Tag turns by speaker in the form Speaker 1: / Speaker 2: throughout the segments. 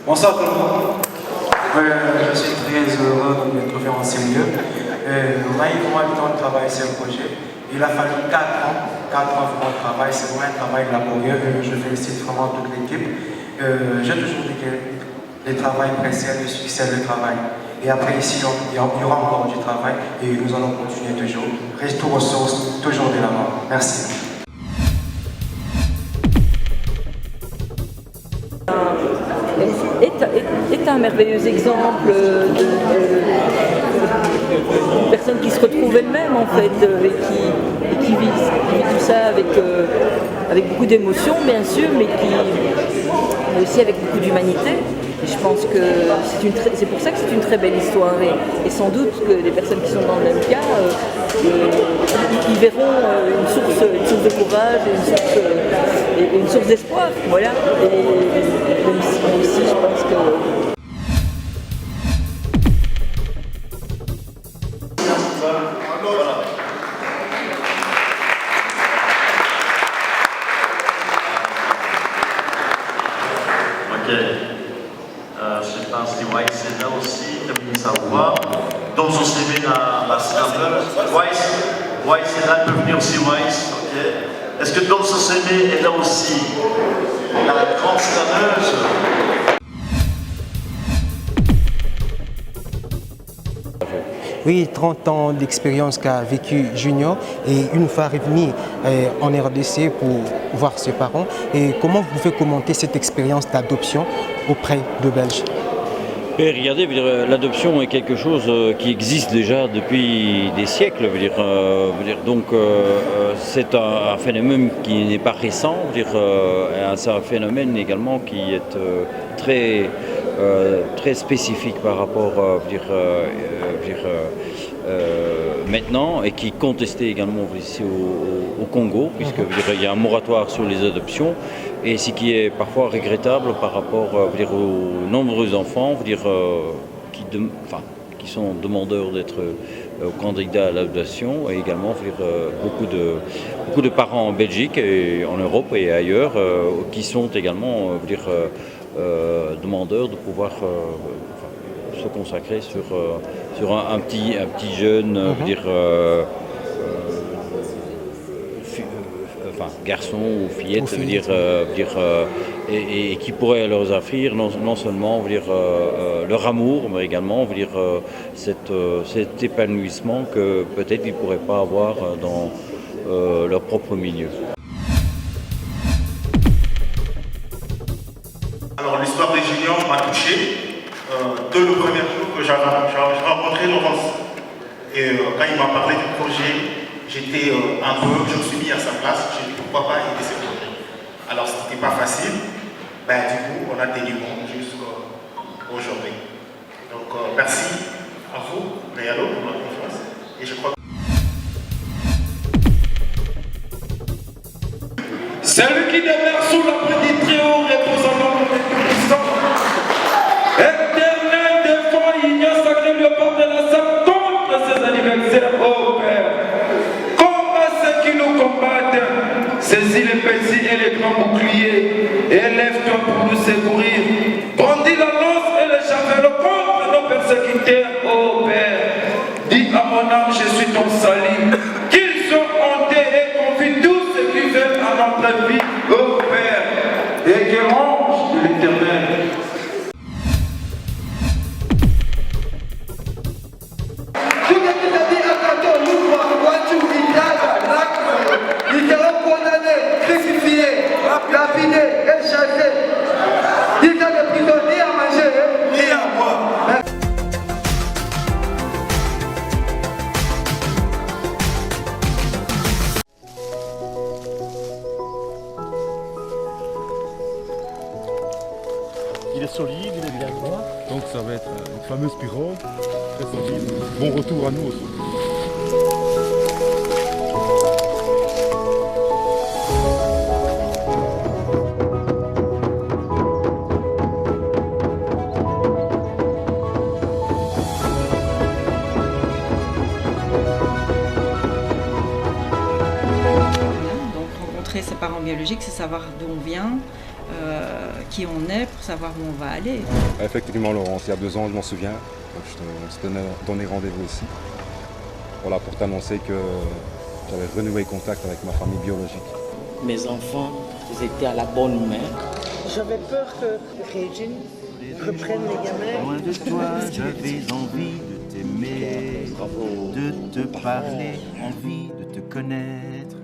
Speaker 1: Bonsoir tout le monde. Je suis très heureux de me trouver en ce lieu. On a eu moins de temps de travail sur le projet. Il a fallu 4 ans vraiment de travail. C'est vraiment un travail laborieux et je félicite vraiment toute l'équipe. J'ai toujours dit que le travail précède le succès du travail. Et après ici, il y aura encore du travail et nous allons continuer toujours. Restons aux sources, toujours de l'avant. Merci.
Speaker 2: Est un merveilleux exemple d'une personne qui se retrouve elle-même en fait et qui vit tout ça avec beaucoup d'émotion bien sûr, mais aussi avec beaucoup d'humanité. Et je pense que c'est pour ça que c'est une très belle histoire et sans doute que les personnes qui sont dans le même cas, ils verront une source de courage et une source d'espoir. Voilà. Et même si je pense que...
Speaker 3: Je pense que Weiss est là aussi, comme savoir. Donc, on s'est mis dans la sénateur. Weiss est là, il peut venir aussi, Weiss. Ok. Est-ce que Dom Sosemé est là aussi? La grande sénateuse.
Speaker 4: Oui, 30 ans d'expérience qu'a vécu Junior et une fois revenu en RDC pour voir ses parents. Et comment vous pouvez commenter cette expérience d'adoption auprès de Belges?
Speaker 5: Et regardez, l'adoption est quelque chose qui existe déjà depuis des siècles. C'est un phénomène qui n'est pas récent. C'est un phénomène également qui est très spécifique par rapport maintenant et qui est contesté également ici au Congo, puisqu'il y a un moratoire sur les adoptions. Et ce qui est parfois regrettable par rapport aux nombreux enfants qui sont demandeurs d'être candidats à l'adoption et également beaucoup de parents en Belgique et en Europe et ailleurs qui sont également demandeurs de pouvoir se consacrer sur un petit jeune, garçon ou fillette, et qui pourrait leur offrir non seulement leur amour, mais également cet épanouissement que peut-être ils ne pourraient pas avoir dans leur propre milieu.
Speaker 6: Alors l'histoire des Junior m'a touché dès le premier jour que j'ai rencontré Laurence. Et quand il m'a parlé du projet, j'étais je me suis mis à sa place, j'ai dit pourquoi pas aider ce projet. Alors c'était pas facile, du coup on a tenu bon jusqu'aujourd'hui. Donc merci à vous, Réalo, pour la confiance. Et je crois
Speaker 7: celui qui demeure sous la petite très haut repose en nom de Tout-Puissant. Éternel défend, ignore sacré le port de la salle contre ses anniversaires, ô Père. Saisis les petits et les grands boucliers, et élève-toi pour nous secourir. Brandis la lance et le javelot contre nos persécuteurs, ô Père. Dis à mon âme, je suis ton salut. Qu'ils soient hantés et confient tous ceux qui veulent à notre vie, ô Père. Et que l'ange de l'Éternel.
Speaker 8: Lapidé, échappé. Il y a des prisonniers à manger et à boire.
Speaker 9: Il est solide, il est bien droit, donc ça va être une fameuse pirogue, très solide. Bon retour à nous aussi.
Speaker 10: Ses parents biologiques, c'est savoir d'où on vient, qui on est pour savoir où on va aller.
Speaker 9: Effectivement, Laurence, il y a 2 ans, je m'en souviens, je t'ai donné rendez-vous ici. Voilà, pour t'annoncer que j'avais renoué contact avec ma famille biologique.
Speaker 11: Mes enfants, ils étaient à la bonne main.
Speaker 12: J'avais peur que Régine reprenne les gamins.
Speaker 13: Loin de toi, j'avais envie de t'aimer, de te parler, envie de te connaître.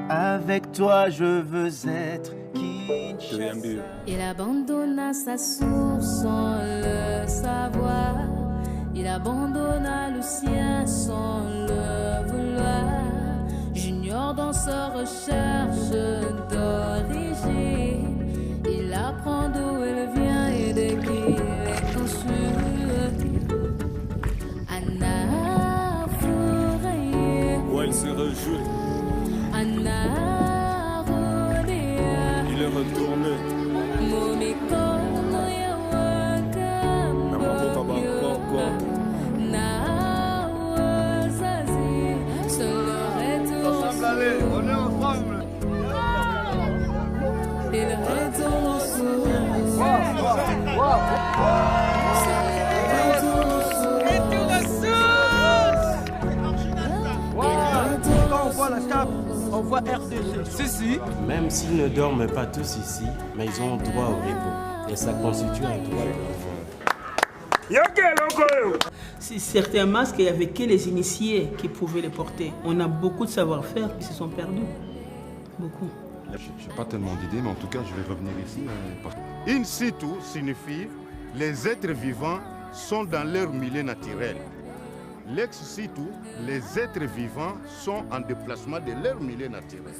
Speaker 13: Avec toi, je veux être Kinshasa.
Speaker 14: Il abandonna sa source sans le savoir. Il abandonna le sien sans le vouloir. Junior dans sa recherche d'origine, il apprend d'où elle vient et de qui il est ensuite. Anna Fourrier,
Speaker 15: où elle se réjouit.
Speaker 14: Anna Rodea,
Speaker 15: il est retourné.
Speaker 14: Momikono ya wakam,
Speaker 15: Namako Kabakoko.
Speaker 14: Na wazazi, seul retour.
Speaker 15: Ensemble, allez, on est ensemble.
Speaker 14: Il retourne au sourd.
Speaker 8: Quand on voit la table, on voit RDC.
Speaker 16: Si. Même s'ils ne dorment pas tous ici, mais ils ont droit au repos. Et ça constitue un droit de l'enfant.
Speaker 12: Si certains masques, il n'y avait que les initiés qui pouvaient les porter. On a beaucoup de savoir-faire qui se sont perdus. Beaucoup.
Speaker 9: Je n'ai pas tellement d'idées, mais en tout cas, je vais revenir ici.
Speaker 17: In situ signifie les êtres vivants sont dans leur milieu naturel. L'ex situ, les êtres vivants sont en déplacement de leur milieu naturel.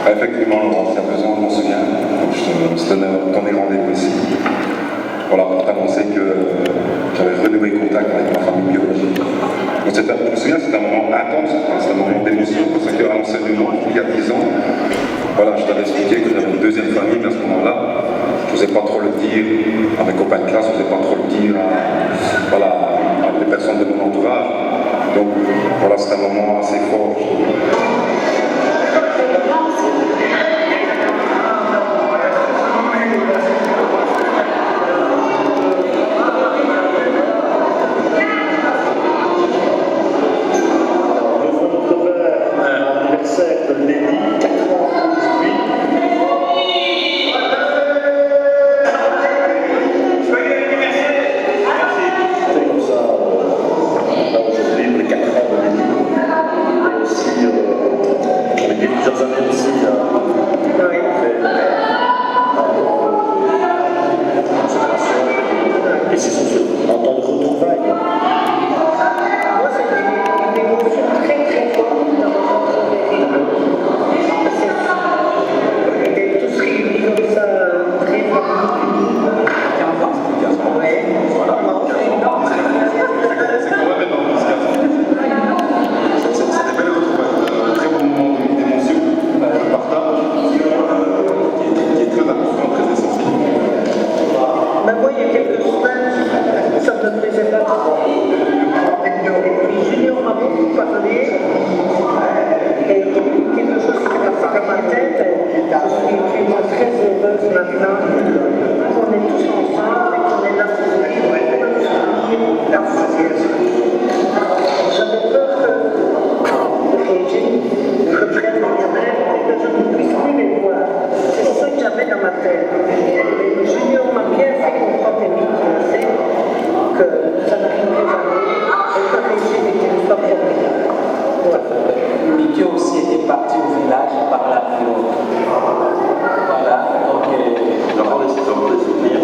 Speaker 9: Effectivement, Laurence, il y a 2 ans, je m'en souviens. Je te donnais rendez-vous ici. Voilà, pour t'annoncer que j'avais renoué contact avec ma famille biologique. Donc, je me souviens, c'était un moment intense, c'était un moment d'émotion, parce que à l'enseignement, il y a 10 ans, voilà, je t'avais expliqué que j'avais une deuxième famille, mais à ce moment-là, je n'osais pas trop le dire à mes copains de classe, je n'osais pas trop le dire à des personnes de mon entourage. Donc, voilà, c'était un moment assez fort.
Speaker 17: Aujourd'hui, les 4 ans de Lévi, et aussi
Speaker 18: Junior m'a bien fait comprendre et m'initier que ça n'arriverait jamais et que réussir était une histoire formidable.
Speaker 11: Mickey aussi était parti au village par l'avion. Voilà, donc
Speaker 9: D'abord, des souvenirs,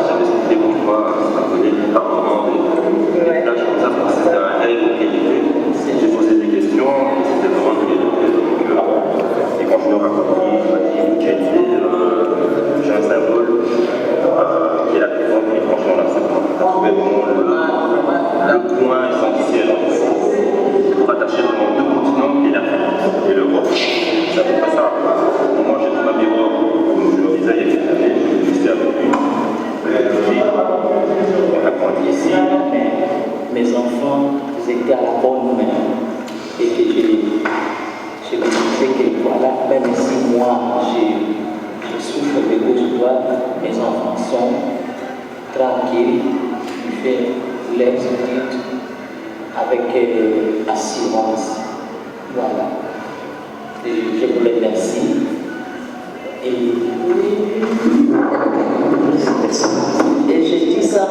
Speaker 9: j'avais cité pour toi, un collègue par moment, des plages comme ça, c'était un rêve de qualité. J'ai posé des questions, et c'était vraiment de qualité. Et quand je me racontais, il m'a dit, qualité, j'ai un symbole qui est la plus grande, et franchement, là, c'est trouvé vraiment le point essentiel pour attacher vraiment deux continents, qui est l'Afrique et l'Europe. Ça fait pas ça. Moi, j'ai tout ma miroir, comme je le disais il y a quelques années, je suis avec lui. On a grandi ici.
Speaker 11: mes enfants, ils étaient à la bonne main. Et que je me disais que voilà, même si moi, je souffre de gauche droite, mes enfants sont tranquilles, ils font leurs études avec assurance. Voilà. Et je vous remercie. Et je dis ça,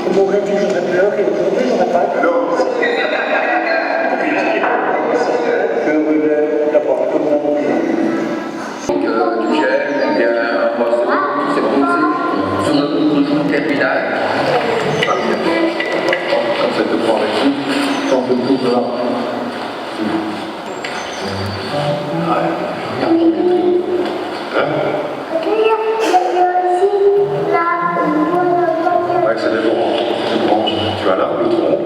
Speaker 18: On m'aurait dit que j'aurais peur et aujourd'hui j'aurais pas peur.
Speaker 9: Ouais, c'est des branches. Tu as l'arbre, le tronc,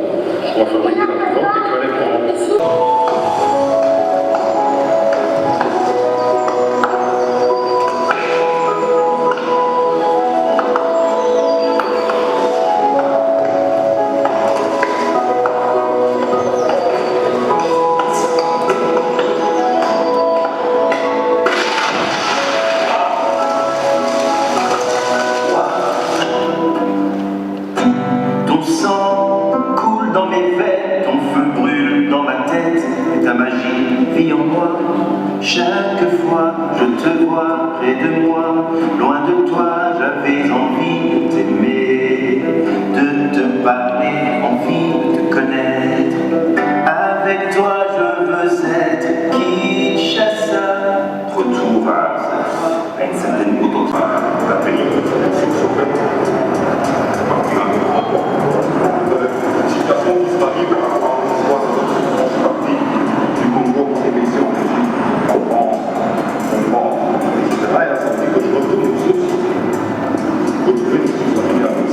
Speaker 9: on va fabriquer la plus grande et tu as les branches.
Speaker 13: Ton sang coule dans mes veines, ton feu brûle dans ma tête, et ta magie vit en moi. Chaque fois je te vois près de moi, loin de toi j'avais envie de t'aimer, de te parler, envie de te connaître. Avec toi je veux être Kinshasa.
Speaker 9: Retour à une certaine potentiel d'atelier. Situation qui se marie par rapport à l'histoire de notre partie du Congo pour les missions en Égypte, en France, etc. Et là, ça veut dire que je retourne aux sources, retrouver une source familiale. Donc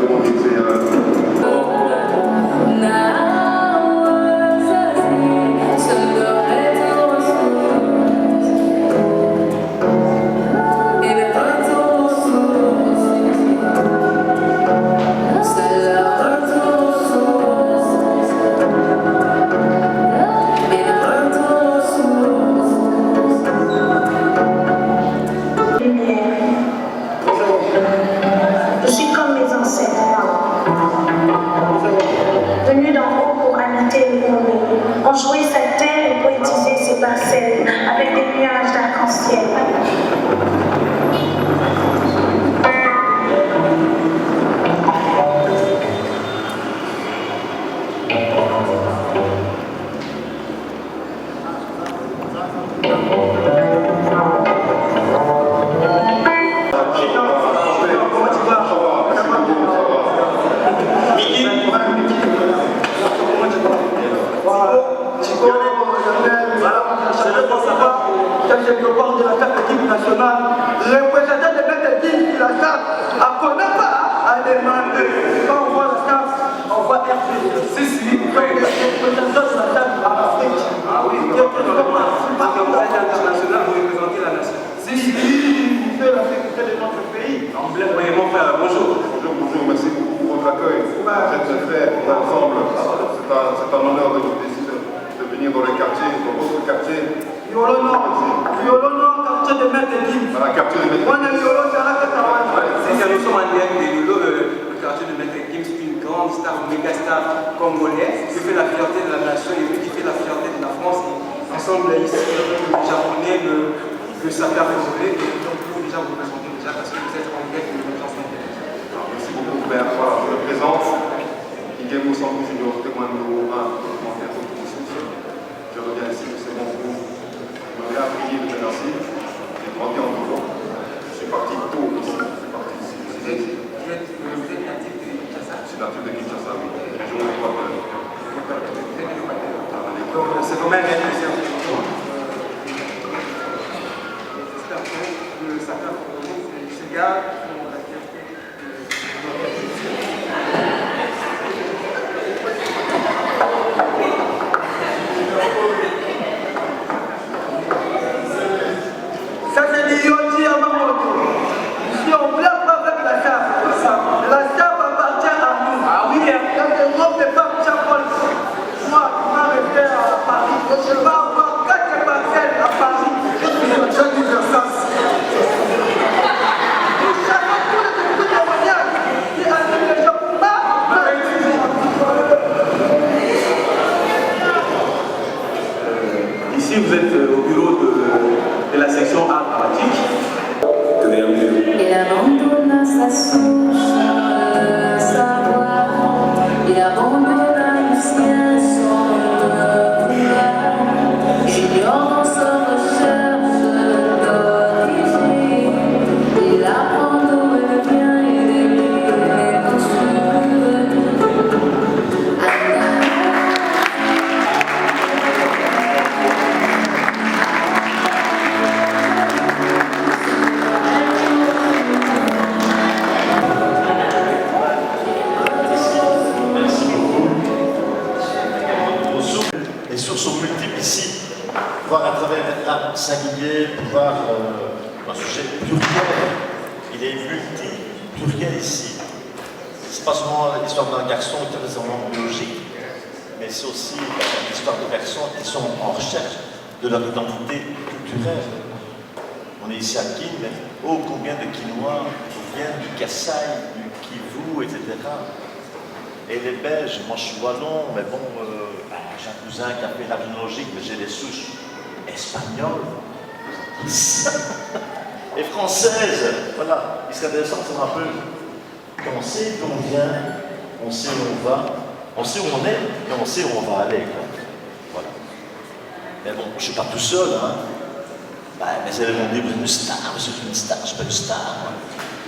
Speaker 9: comment dire,
Speaker 19: Je suis comme mes ancêtres, venus d'en haut pour habiter le monde. On jouait sa terre et poétisait ses parcelles avec des nuages d'arc-en-ciel.
Speaker 8: Quelque part de la carte équipe nationale, représentant de notre équipe sur la carte, à connaître pas à demander. Quand on voit la carte, on voit RP. Si, quand on est représentant de la carte à l'Afrique. Ah oui, il y a quelque part. Parce que vous êtes international, vous représentez la nation. Si, vous faites la sécurité de notre pays.
Speaker 20: fait ensemble, c'est un honneur de venir dans le quartier, dans votre quartier.
Speaker 8: Violo Nord, quartier de Maître Gims.
Speaker 20: Voilà, quartier de Maître
Speaker 21: C'est nous sommes en direct de Violo, le quartier de Maître Gims, une grande star, une méga star congolaise, qui fait la fierté de la nation et qui fait la fierté de la France. Ensemble ici, le japonais, le sapeur congolais, donc pour déjà vous présenter déjà parce que vous êtes en direct de notre chanson.
Speaker 20: Merci beaucoup, Père. Voilà, je me présente. Ingemo Sankou Junior, témoin numéro 1 de commentaire contre construction. Je reviens ici, c'est mon groupe. Je reviens à prier de merci. J'ai grandi en Toulon. Je suis parti tôt ici. Je suis parti ici. Vous êtes natif de Kinshasa? Je suis natif de Kinshasa, oui. Région de l'Équateur.
Speaker 21: Donc c'est quand même un plaisir. J'espère que le sapeur congolais, ces gars ont la fierté
Speaker 8: Ça c'est l'IOT à Mamoto. Je suis en plein pas avec la chape. La chape appartient à nous. Ah oui, quand le monde n'est pas Paul. Moi, je m'en resté à Paris. Je vais avoir 4 parcelles à Paris. Je suis en train de faire ça.
Speaker 21: Ici, vous êtes au bureau de la section art dramatique.
Speaker 14: Il abandonna sa souche, savoir, il abandonna le sien sans vouloir. Junior dans sa recherche d'origine, il apprend d'où elle vient et les construire.
Speaker 3: Les sources sont multiples ici, voir à travers l'art singulier, pouvoir un sujet pluriel. Il est multi-pluriel ici. C'est pas seulement l'histoire d'un garçon qui est nécessairement biologique, mais c'est aussi l'histoire de personnes qui sont en recherche de leur identité culturelle. On est ici à Kin, mais oh combien de Kinois viennent du Kasaï, du Kivu, etc. Et les Belges, moi je suis wallon, mais bon, j'ai un cousin qui a fait la généalogique, mais j'ai des souches espagnoles et françaises. Voilà, ils seraient descendants, c'est un peu. On sait d'où on vient, on sait où on va, on sait où on est et on sait où on va aller. Quoi. Voilà. Mais bon, je ne suis pas tout seul, hein. Mais c'est mon dit, vous êtes une star, monsieur, une star, je suis pas une star.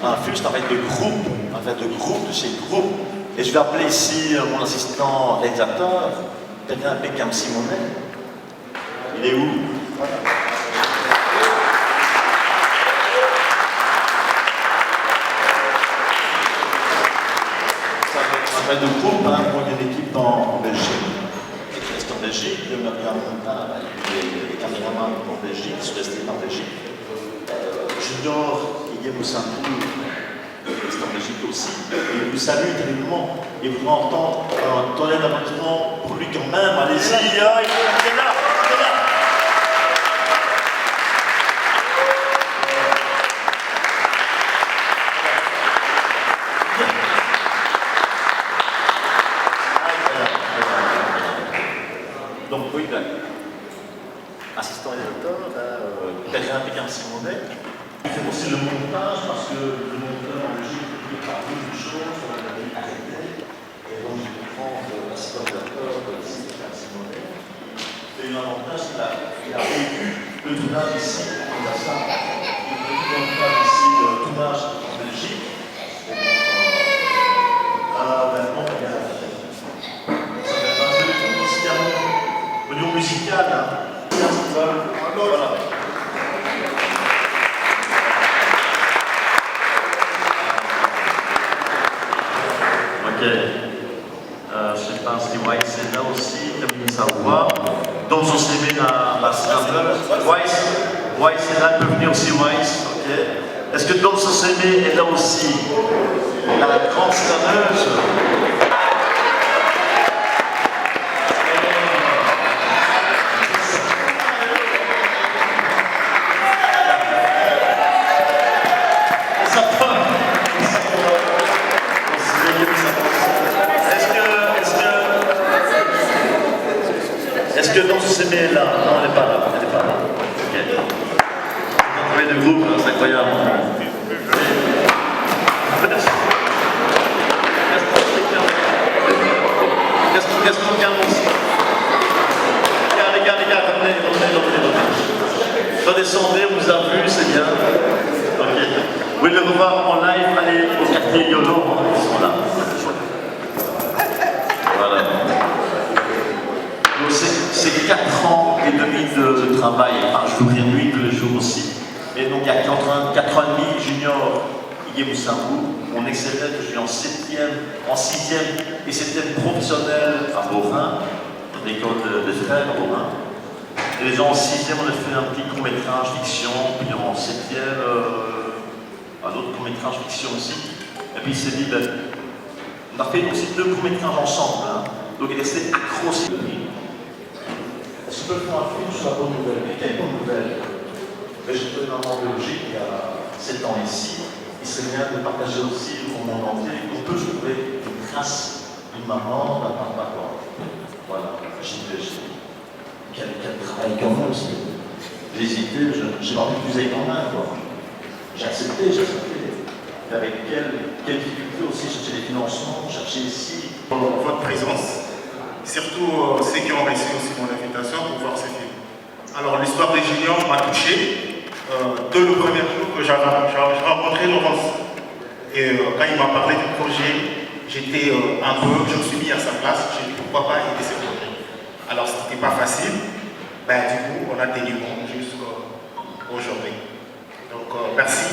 Speaker 3: Un film, c'est un fait de groupe, de chez groupe. Et je vais appeler ici mon assistant réalisateur, quelqu'un appelé Cam Simonet. Il est où? Voilà. Ça fait de groupe, hein, pour une équipe en Belgique. Et qui reste en Belgique, le Marianne Montin, les caméramans en Belgique, ils sont restés en Belgique. Junior, Guillaume Sankou, c'est en Belgique aussi. Il vous salue terriblement. Il vous entend un tonnerre d'applaudissements pour lui quand même. Allez-y, il est là, il est là. Donc oui, assistant réalisateur, Perrin Pékin Simonet. Il fait aussi le montage parce que le monteur en Belgique il parle beaucoup de choses, on a arrêté. Et donc je comprends l'assistant réalisateur de Pékin Simonet. Et un avantage, il a vécu le tournage ici, comme ça. Il a vécu le tournage ici, le tournage en Belgique. Et donc, maintenant, il y a ça va être un peu au niveau musical, hein. Voilà. Ok. Je pense que Weiss est là aussi, comme sa voix. Dans son CV, la scramble. Weiss est là, il peut venir aussi, Weiss. Ok. Est-ce que dans son CV est là aussi la grande scrammeuse? Est-ce que dans ce CME est là? Non, elle n'est pas là. Elle n'est pas là. Ok. Vous avez le groupe, c'est incroyable. Qu'est-ce qu'on vient aussi? Les gars, revenez. Redescendez, on vous a vu, c'est bien. Ok. Vous voulez le revoir en live, allez au quartier Yolo, ils sont là. Voilà. Donc c'est 4 ans et demi de travail, enfin je vous nuit tous les jours aussi. Et donc il y a 4 ans et demi, junior Igué-Moussambou, on excellait, je suis en 7e, en 6e et 7e professionnel à Borin, dans l'école des frères à Borin. Et les gens en 6e, on a fait un petit court-métrage fiction, puis en 7e, un autre court-métrage fiction aussi. Et puis il s'est dit, ben, on a fait aussi 2 courts-métrages ensemble, hein. Donc il est resté accro. Est-ce que je peux faire un film sur la bonne nouvelle? Mais quelle bonne nouvelle? Mais je peux maman biologique il y a 7 ans ici. Il serait bien de partager aussi au monde entier qu'on peut trouver une trace d'une maman, d'un papa. Voilà, quel travail quand même aussi. J'ai hésité, j'ai pas envie de vous quand même. J'ai accepté. Mais avec quelle difficulté aussi chercher des financements, chercher ici.
Speaker 6: Votre présence, surtout ceux qui ont reçu aussi mon invitation pour voir ce film. Alors l'histoire des juniors m'a touché. Dès le premier jour que j'ai rencontré Laurence, et quand il m'a parlé du projet, j'étais un peu, je me suis mis à sa place, j'ai dit pourquoi pas aider ce projet. Alors c'était pas facile, ben, du coup on a tenu bon jusqu'aujourd'hui. Donc merci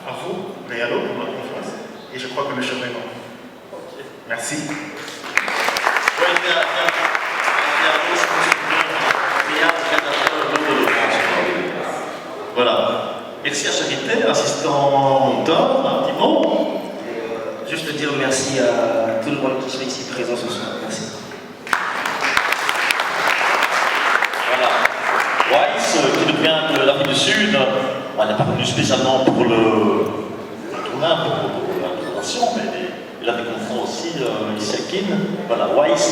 Speaker 6: à vous, Réalo, pour votre confiance, et je crois que le chemin est bon. Merci.
Speaker 3: Voilà. Merci à Charité, assistant auteur, un petit mot.
Speaker 11: Juste dire merci à tout le monde qui est ici présent ce soir. Merci.
Speaker 3: Voilà. Weiss, qui nous vient de l'Afrique du Sud, on n'a pas venu spécialement pour le tournage, pour la présentation, mais il a des confrères aussi ici à Kin. Voilà, Weiss.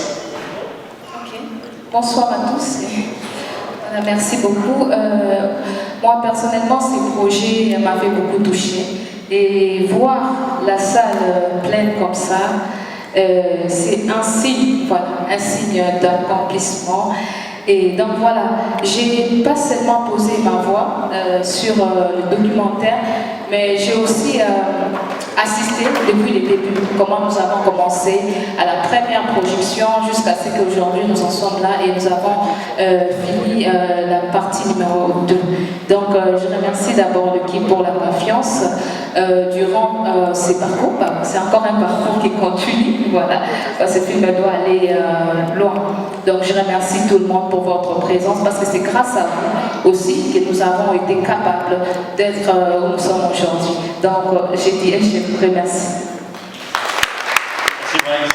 Speaker 1: Ok. Bonsoir à tous. Merci beaucoup. Moi, personnellement, ces projets m'avaient beaucoup touché. Et voir la salle pleine comme ça, c'est un signe, voilà, un signe d'accomplissement. Et donc voilà, j'ai pas seulement posé ma voix sur le documentaire, mais j'ai aussi assisté depuis le début, comment nous avons commencé à la première projection jusqu'à ce qu'aujourd'hui nous en sommes là et nous avons fini la partie numéro 2. Donc je remercie d'abord l'équipe pour la confiance durant ces parcours. C'est encore un parcours qui continue, voilà, ce film doit aller loin. Donc je remercie tout le monde pour votre présence parce que c'est grâce à vous aussi que nous avons été capables d'être où nous sommes aujourd'hui. Donc j'ai dit et je vous remercie.
Speaker 3: Merci Maïs.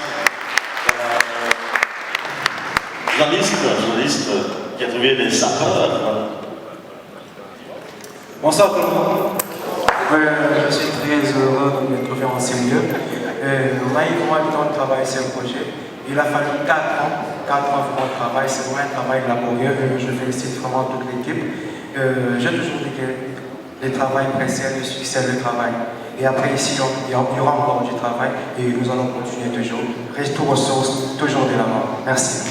Speaker 3: Journaliste qui a trouvé des sapeurs.
Speaker 22: Bonsoir tout le monde. Je suis très heureux de me trouver en ce lieu. Maïs, moi, le temps de travailler sur le projet. Il a fallu 4 ans pour le travail. C'est vraiment un travail laborieux et je félicite vraiment toute l'équipe. J'ai toujours dit que le travail précède le succès du travail. Et après ici, il y aura encore du travail et nous allons continuer toujours. Restons aux sources, toujours de l'avant. Merci.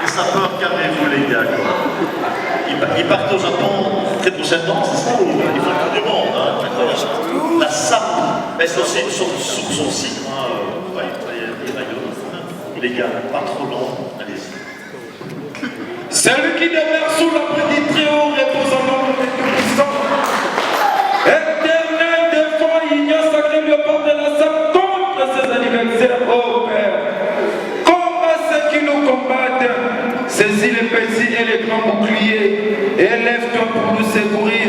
Speaker 3: Les sapeurs, calmez-vous les gars. Ils partent au Japon très prochainement, c'est ça? Ils font le tour du monde. Hein, la SAP, mais c'est aussi sur son site. Les gars, pas trop long, allez-y.
Speaker 7: Celui qui demeure sous l'abri du Très-Haut repose en nom de Tout-Puissant. Éternel défend, ignore sacré léopard de la sape contre ses anniversaires, ô Père. Combat ceux qui nous combattent. Saisis les petits et les grands boucliers. Élève-toi pour nous secourir.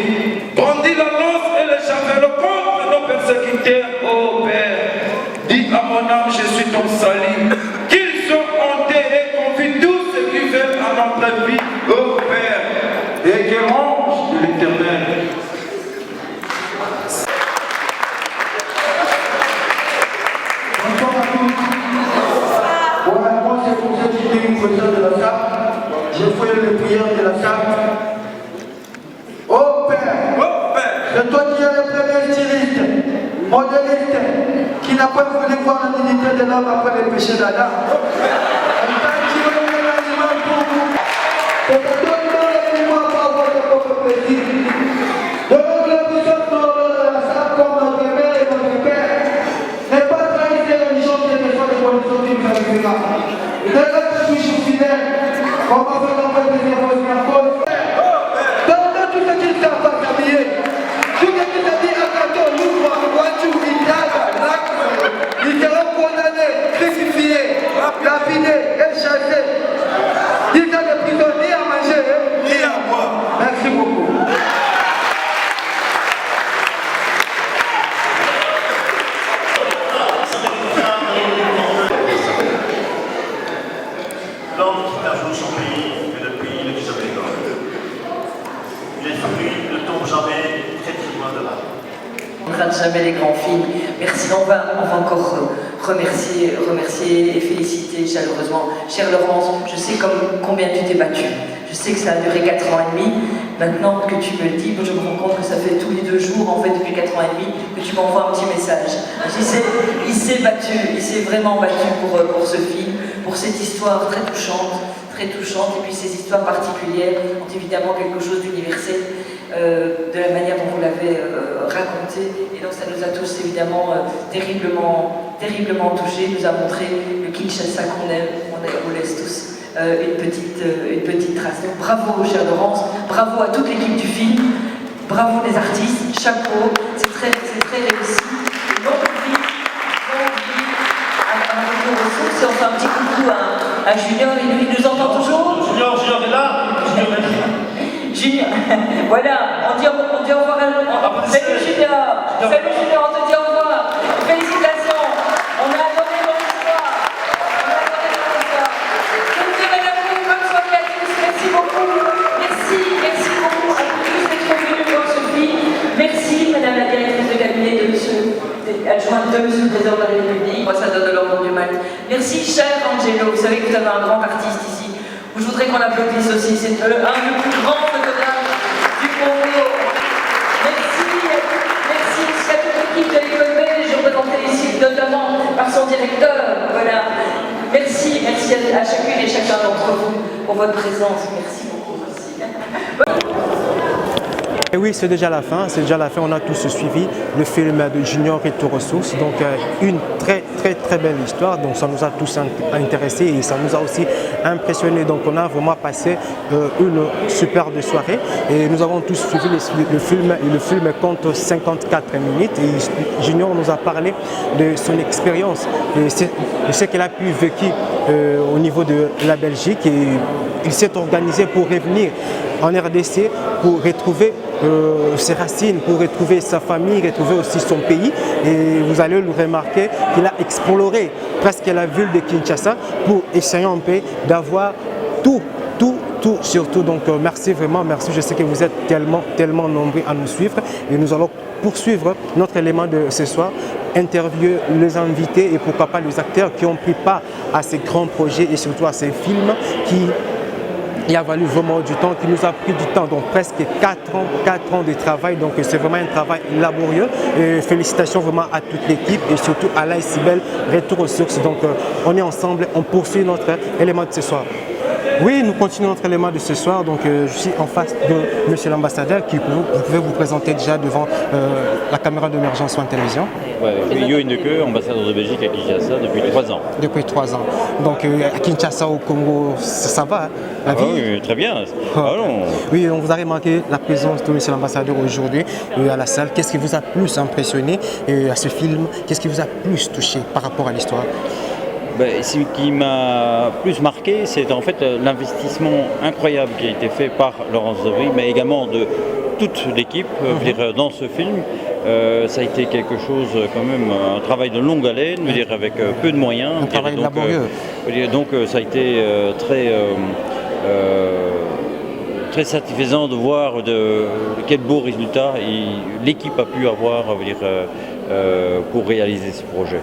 Speaker 7: Brandis la lance et le javelot contre nos persécuteurs, ô Père. Dis à mon âme, je suis ton salut. Qu'ils soient hantés et confient tous ceux qui veulent à notre vie, ô Père, et que l'ange de l'Éternel.
Speaker 8: Bonsoir à tous. c'est l'homme après les péchés d'Adam. C'est que tout le monde est venu par votre propre plaisir. Donc le puissance de la salle comme notre mère et notre père n'est pas trahir les religions qui ne sont des conditions qui nous arrivera. Vous êtes toujours fidèles, comme on fait dans votre plaisir, votre cause. Dans tout ce qui ne s'est pas habillé, tout ce qui s'est dit à Kato, nous, voiture, ils seront condamnés, crucifiés, lapidés et chassés. Ils ont des prisonniers à manger, ni à boire. Merci beaucoup.
Speaker 3: L'homme qui a joué son pays est le pays de Isabelle. Les fruits ne tombent jamais très loin de là.
Speaker 2: On ne rate jamais les grands films. Merci, on va encore remercier et féliciter chaleureusement. Chère Laurence, je sais combien tu t'es battue. Je sais que ça a duré 4 ans et demi. Maintenant que tu me le dis, je me rends compte que ça fait tous les 2 jours, en fait, depuis 4 ans et demi, que tu m'envoies un petit message. Il s'est battu, il s'est vraiment battu pour ce film, pour cette histoire très touchante, et puis ces histoires particulières ont évidemment quelque chose d'universel de la manière dont vous l'avez raconté, et donc ça nous a tous évidemment terriblement touchés, nous a montré le Kinshasa qu'on aime, on laisse tous une petite trace. Donc bravo chère Laurence, bravo à toute l'équipe du film, bravo les artistes, chapeau, c'est très réussi. Longue vie à nos ressources, et on fait un petit coucou à Junior, il nous entend toujours.
Speaker 3: Junior est là.
Speaker 2: Junior, voilà, on dit au revoir. Salut Junior, on te dit au revoir. Félicitations, on a adoré votre histoire. Donc, madame, bonne soirée à tous, merci beaucoup. Merci beaucoup à tous d'être venus voir ce film. Merci, madame la directrice de cabinet de monsieur, adjointe de monsieur le président de la République, ambassadeur de l'ordre du mal. Merci, cher Angelo, vous savez que vous avez un grand artiste ici. Je voudrais qu'on applaudisse aussi, c'est un des plus grands photographes du Congo. Merci à toute l'équipe de l'école belge, représentée ici notamment par son directeur. Voilà. Merci à chacune et chacun d'entre vous pour votre présence. Merci beaucoup.
Speaker 16: Et oui, c'est déjà la fin, on a tous suivi le film de Junior Retour aux sources, donc une très belle histoire, donc ça nous a tous intéressés et ça nous a aussi impressionnés, donc on a vraiment passé une superbe soirée et nous avons tous suivi le film, et le film compte 54 minutes et Junior nous a parlé de son expérience, de ce qu'elle a pu vécu au niveau de la Belgique, et il s'est organisé pour revenir en RDC pour retrouver ses racines, pour retrouver sa famille, retrouver aussi son pays. Et vous allez le remarquer qu'il a exploré presque la ville de Kinshasa pour essayer un peu d'avoir tout surtout. Donc merci vraiment, merci. Je sais que vous êtes tellement nombreux à nous suivre et nous allons poursuivre notre élément de ce soir, interviewer les invités et pourquoi pas les acteurs qui ont pris part à ces grands projets et surtout à ces films qui a valu vraiment du temps, qui nous a pris du temps, donc presque 4 ans de travail, donc c'est vraiment un travail laborieux. Et félicitations vraiment à toute l'équipe et surtout à l'ASIBEL Retour aux sources. Donc on est ensemble, on poursuit notre élément de ce soir. Oui, nous continuons notre élément de ce soir. Donc, je suis en face de monsieur l'ambassadeur qui vous pouvez vous présenter déjà devant la caméra d'émergence en télévision.
Speaker 5: Ouais, Yoann Decaux, ambassadeur de Belgique à Kinshasa depuis 3 ans.
Speaker 16: Depuis 3 ans. Donc, à Kinshasa, au Congo, ça va, la vie?
Speaker 5: Oui, très bien.
Speaker 16: Oui, on vous a remarqué la présence de monsieur l'ambassadeur aujourd'hui à la salle. Qu'est-ce qui vous a plus impressionné à ce film? Qu'est-ce qui vous a plus touché par rapport à l'histoire?
Speaker 5: Ce qui m'a plus marqué, c'est en fait l'investissement incroyable qui a été fait par Laurence Dovry, mais également de toute l'équipe dans ce film. Ça a été quelque chose, quand même, un travail de longue haleine, avec peu de moyens.
Speaker 16: Un travail laborieux.
Speaker 5: Donc ça a été très satisfaisant de voir quel beau résultat l'équipe a pu avoir pour réaliser ce projet.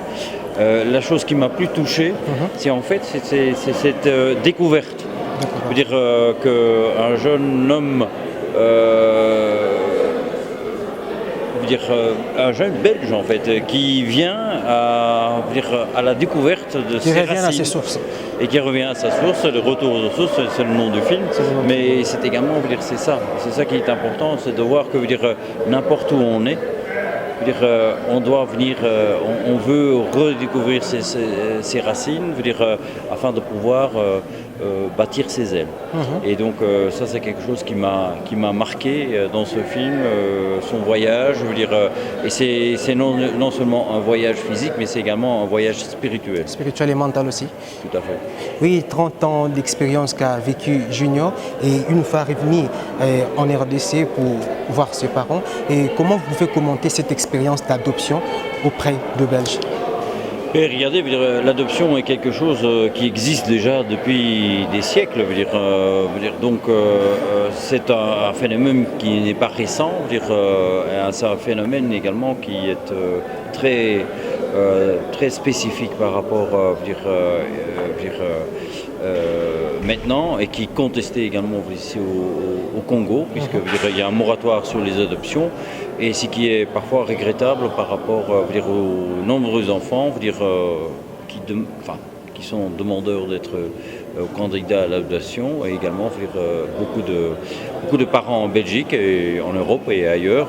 Speaker 5: La chose qui m'a plus touché, c'est en fait cette découverte. Qu'un jeune homme un jeune belge en fait, qui vient à la découverte de
Speaker 16: Qui
Speaker 5: ses
Speaker 16: revient
Speaker 5: racines.
Speaker 16: à ses sources.
Speaker 5: Et qui revient à sa source, le retour aux sources, c'est le nom du film. Mais c'est également, c'est ça qui est important, c'est de voir que n'importe où on est, on doit venir, on veut redécouvrir ses racines, afin de pouvoir bâtir ses ailes. Et donc ça c'est quelque chose qui m'a marqué dans ce film, son voyage, et c'est non seulement un voyage physique, mais c'est également un voyage spirituel.
Speaker 16: Spirituel et mental aussi.
Speaker 5: Tout à fait.
Speaker 16: Oui, 30 ans d'expérience qu'a vécu Junior et une fois revenu en RDC pour voir ses parents. Et comment vous pouvez commenter cette expérience d'adoption auprès de Belges?
Speaker 5: Et regardez, l'adoption est quelque chose qui existe déjà depuis des siècles. Donc c'est un phénomène qui n'est pas récent. C'est un phénomène également qui est très spécifique par rapport maintenant et qui est contesté également ici au Congo, puisqu'il y a un moratoire sur les adoptions. Et ce qui est parfois regrettable par rapport aux nombreux enfants qui sont demandeurs d'être candidats à l'adoption, et également beaucoup de parents en Belgique et en Europe et ailleurs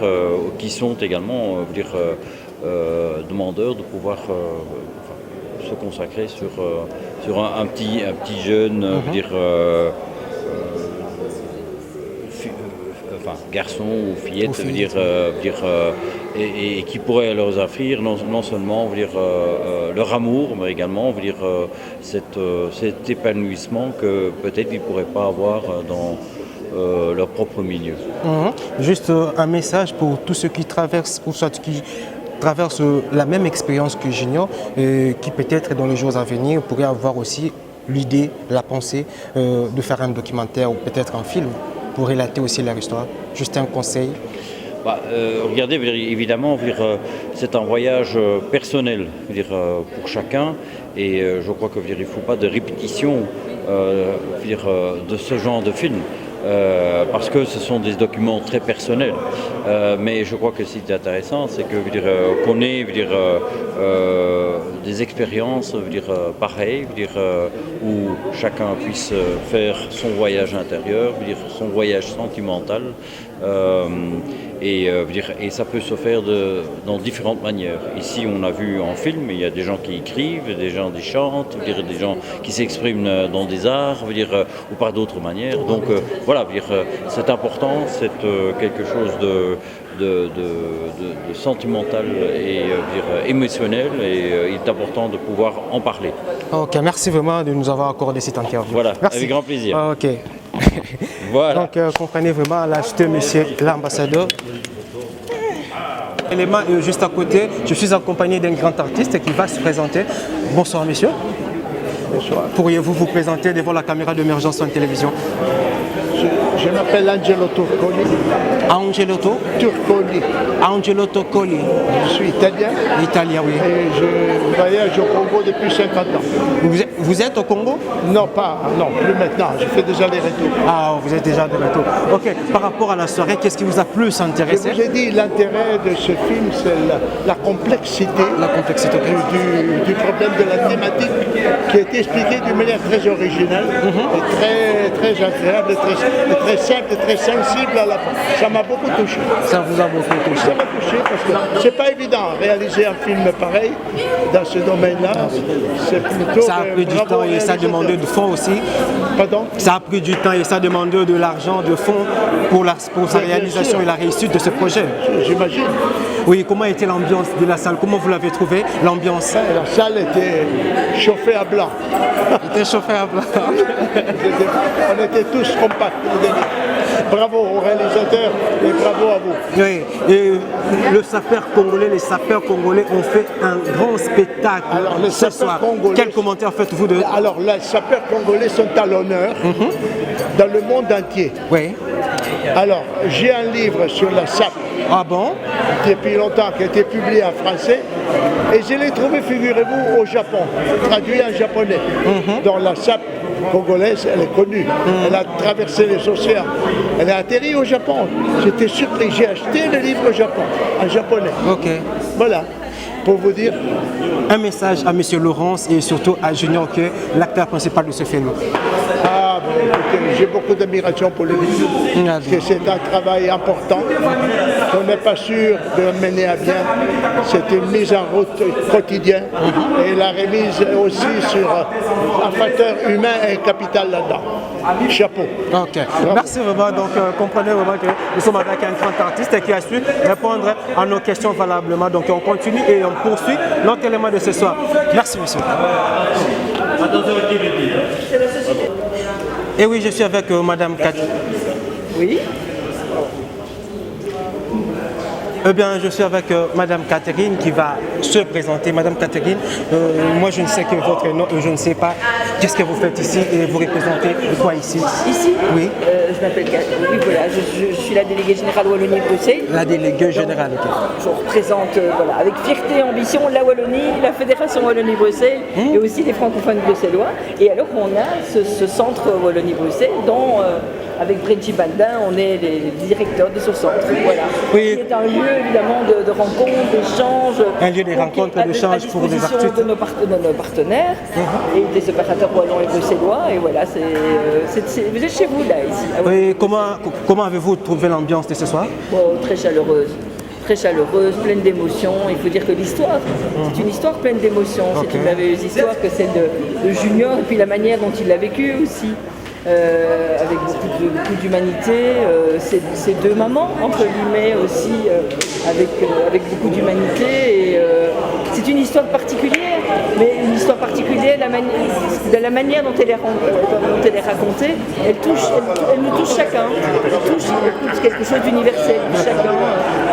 Speaker 5: qui sont également demandeurs de pouvoir se consacrer sur un petit jeune, garçon ou fillette, et qui pourrait leur offrir non seulement leur amour, mais également cet épanouissement que peut-être ils ne pourraient pas avoir dans leur propre milieu.
Speaker 16: Juste un message pour tous ceux qui traversent, la même expérience que Junior, qui peut-être dans les jours à venir pourraient avoir aussi l'idée, la pensée de faire un documentaire ou peut-être un film pour relater aussi leur histoire. Juste un conseil.
Speaker 5: Regardez, évidemment, c'est un voyage personnel pour chacun, et je crois qu'il ne faut pas de répétition de ce genre de film. Parce que ce sont des documents très personnels. Mais je crois que ce qui est intéressant, c'est qu'on ait des expériences pareilles, où chacun puisse faire son voyage intérieur, son voyage sentimental. Et ça peut se faire dans différentes manières. Ici, on a vu en film, il y a des gens qui écrivent, des gens qui chantent, des gens qui s'expriment dans des arts, ou par d'autres manières. Donc voilà, c'est important, c'est quelque chose de sentimental et émotionnel, et il est important de pouvoir en parler.
Speaker 16: Ok, merci vraiment de nous avoir accordé cette interview.
Speaker 5: Voilà,
Speaker 16: merci.
Speaker 5: Avec grand plaisir.
Speaker 16: Ok.
Speaker 5: Voilà.
Speaker 16: Donc comprenez vraiment là, c'était monsieur l'ambassadeur. Élément juste à côté, je suis accompagné d'un grand artiste qui va se présenter. Bonsoir monsieur. Bonsoir. Pourriez-vous vous présenter devant la caméra d'émergence en télévision?
Speaker 4: Je m'appelle Angelo Turcoli.
Speaker 16: Angelo
Speaker 4: Turcoli.
Speaker 16: Angelo Turcoli.
Speaker 4: Je suis italien.
Speaker 16: Italien, oui.
Speaker 4: Et je voyage au Congo depuis 50 ans.
Speaker 16: Vous êtes au Congo?
Speaker 4: Non, plus maintenant. Je fais déjà les retours.
Speaker 16: Ah, vous êtes déjà de retour. Ok, par rapport à la soirée, qu'est-ce qui vous a plus intéressé?
Speaker 4: Je vous ai dit, l'intérêt de ce film, c'est la complexité, du problème de la thématique qui a été expliqué d'une manière très originale, et très agréable, et très simple, et très sensible à la fois. Ça m'a beaucoup touché.
Speaker 16: Ça vous a beaucoup touché?
Speaker 4: Ça m'a touché parce que c'est pas évident réaliser un film pareil dans ce domaine-là. C'est plutôt.
Speaker 16: Ça a pris du temps et ça demandait de fonds aussi.
Speaker 4: Pardon?
Speaker 16: Ça a pris du temps et ça demandait de l'argent, de fonds pour sa réalisation et la réussite de ce projet.
Speaker 4: J'imagine.
Speaker 16: Oui, comment était l'ambiance de la salle? Comment vous l'avez trouvé, l'ambiance?
Speaker 4: La salle était chauffée à blanc.
Speaker 16: Était chauffée à blanc.
Speaker 4: On était tous compacts. Bravo aux réalisateurs et bravo à vous.
Speaker 16: Oui, et les sapeurs congolais ont fait un grand spectacle.
Speaker 4: Alors, les
Speaker 16: ce
Speaker 4: sapeurs
Speaker 16: soir.
Speaker 4: congolais.
Speaker 16: Quel commentaire faites-vous de...
Speaker 4: Alors, les sapeurs congolais sont à l'honneur dans le monde entier.
Speaker 16: Oui.
Speaker 4: Alors, j'ai un livre sur la SAP.
Speaker 16: Ah bon?
Speaker 4: Depuis longtemps, qui a été publié en français. Et je l'ai trouvé, figurez-vous, au Japon, traduit en japonais. Dans la SAP congolaise, elle est connue. Elle a traversé les océans. Elle a atterri au Japon. J'étais surpris. J'ai acheté le livre au Japon, en japonais.
Speaker 16: Ok.
Speaker 4: Voilà. Pour vous dire.
Speaker 16: Un message à M. Laurence et surtout à Junior, qui est l'acteur principal de ce film.
Speaker 4: Ah, ben, écoutez, j'ai beaucoup d'admiration pour lui. Parce que c'est un travail important. On n'est pas sûr de mener à bien. C'est une mise en route quotidienne. Et la remise aussi sur un facteur humain et capital là-dedans. Chapeau.
Speaker 16: Ok. Merci vraiment. Donc, comprenez vraiment que nous sommes avec un grand artiste qui a su répondre à nos questions valablement. Donc, on continue et on poursuit notre élément de ce soir. Merci, monsieur. Et oui, je suis avec Madame Catherine.
Speaker 10: Oui.
Speaker 16: Eh bien, je suis avec Madame Catherine qui va se présenter. Madame Catherine, moi je ne sais que votre nom, je ne sais pas qu'est-ce que vous faites ici et vous représentez quoi ici?
Speaker 10: Ici?
Speaker 16: Oui.
Speaker 10: Je m'appelle Catherine, oui, voilà, je suis la déléguée générale Wallonie-Bruxelles.
Speaker 16: La déléguée générale, ok.
Speaker 10: Je représente voilà, avec fierté et ambition la Wallonie, la Fédération Wallonie-Bruxelles et aussi les francophones bruxellois. Et alors on a ce centre Wallonie-Bruxelles dont, avec Bridget Baldin, on est les directeurs de ce centre. Voilà.
Speaker 16: Oui.
Speaker 10: C'est un lieu évidemment de rencontres, d'échanges.
Speaker 16: Un lieu de rencontres, d'échanges pour les artistes.
Speaker 10: De nos partenaires et des opérateurs wallons et bruxellois. Et voilà, vous êtes chez vous là, ici.
Speaker 16: Oui, comment avez-vous trouvé l'ambiance de ce soir?
Speaker 10: Bon, très chaleureuse. Très chaleureuse, pleine d'émotions. Il faut dire que l'histoire, c'est une histoire pleine d'émotions. Okay. C'est une merveilleuse histoire que celle de Junior et puis la manière dont il l'a vécu aussi. Avec beaucoup d'humanité, ces deux mamans, entre guillemets, aussi, avec beaucoup d'humanité. C'est une histoire particulière, mais une histoire particulière, de la manière dont elle est racontée, elle nous touche chacun. Elle touche quelque chose d'universel. Chacun,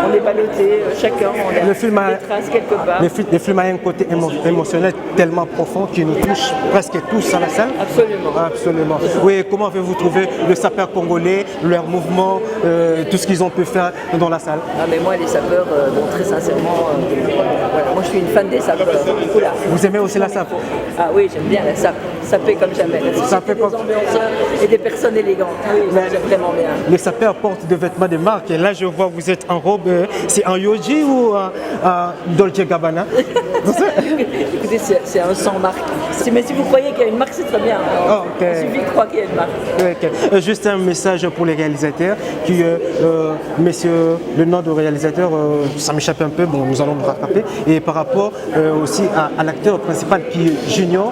Speaker 10: on est ballotté, chacun, on a des traces quelque part.
Speaker 16: Le film a un côté émotionnel tellement profond qui nous touche presque tous à la salle.
Speaker 10: Absolument.
Speaker 16: Absolument. Oui, comment avez-vous trouvé le sapeur congolais, leur mouvement, tout ce qu'ils ont pu faire dans la salle?
Speaker 10: Ah, mais moi, les sapeurs, très sincèrement, voilà, moi je suis une fan des sapeurs. Oula.
Speaker 16: Vous aimez aussi la sape?
Speaker 10: Ah oui, j'aime bien la sape. Saper comme jamais. Saper des ambianceurs et des personnes élégantes. Oui, j'aime vraiment bien.
Speaker 16: Les sapeurs portent des vêtements de marque. Et là, je vois vous êtes en robe. C'est un Yoji ou un Dolce Gabbana?
Speaker 10: Écoutez, c'est un sans marque. Mais si vous croyez qu'il y a une marque, c'est très bien. Alors, il suffit de croire qu'il y a une marque.
Speaker 16: Okay. Juste un message pour les réalisateurs. Messieurs, le nom de réalisateur, ça m'échappe un peu. Bon, nous allons nous rattraper. Et par rapport aussi à l'acteur principal qui est Junior.